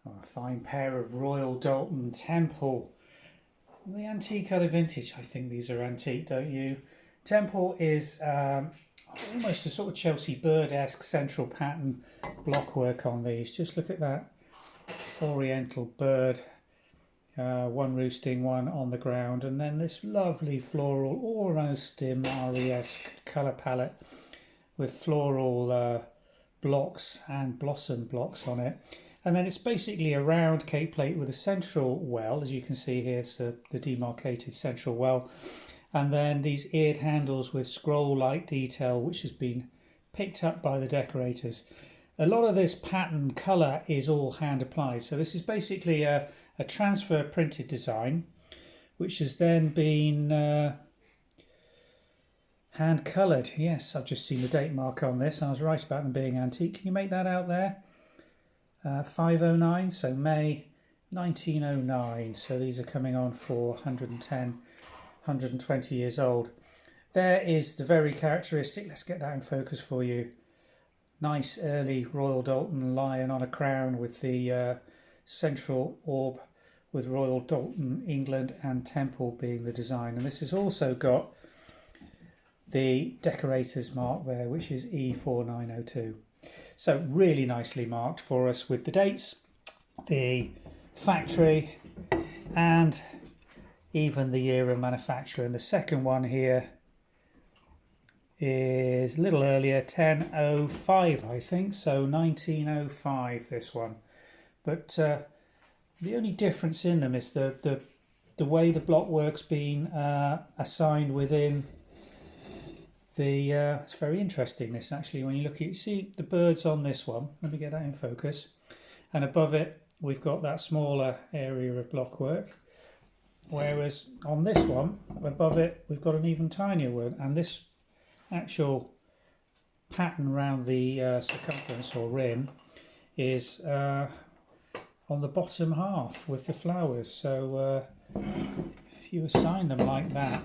A fine pair of Royal Doulton Temple. The antique are the vintage. I think these are antique, don't you? Temple is almost a sort of Chelsea bird-esque central pattern blockwork on these. Just look at that oriental bird. One roosting, one on the ground, and then this lovely floral, almost Mari-esque colour palette with floral blocks and blossom blocks on it. And then it's basically a round cake plate with a central well, as you can see here, it's the demarcated central well. And then these eared handles with scroll-like detail, which has been picked up by the decorators. A lot of this pattern colour is all hand applied. So this is basically a transfer printed design, which has then been hand coloured. Yes, I've just seen the date mark on this. I was right about them being antique. Can you make that out there? 509, so May 1909. So these are coming on for 110, 120 years old. There is the very characteristic, let's get that in focus for you. Nice early Royal Doulton lion on a crown with the central orb with Royal Doulton, England and Temple being the design. And this has also got the Decorators mark there, which is E4902. So really nicely marked for us with the dates, the factory and even the year of manufacture. And the second one here is a little earlier, 1005 I think, so 1905 this one. But the only difference in them is the way the blockwork's been assigned within the. It's very interesting this actually when you look at you see the birds on this one. Let me get that in focus. And above it we've got that smaller area of blockwork, whereas on this one above it we've got an even tinier one, and this actual pattern around the circumference or rim is on the bottom half with the flowers. So if you assign them like that,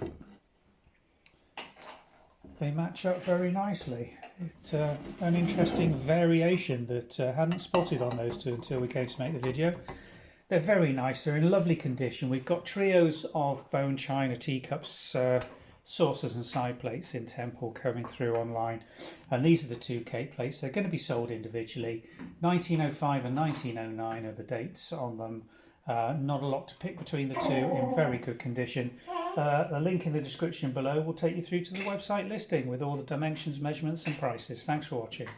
they match up very nicely. It's an interesting variation that I hadn't spotted on those two until we came to make the video. They're very nice, they're in lovely condition. We've got trios of bone china teacups, saucers and side plates in Temple coming through online, and these are the two cake plates. They're going to be sold individually. 1905 and 1909 are the dates on them. Not a lot to pick between the two, in very good condition. A link in the description below will take you through to the website listing with all the dimensions, measurements and prices. Thanks for watching.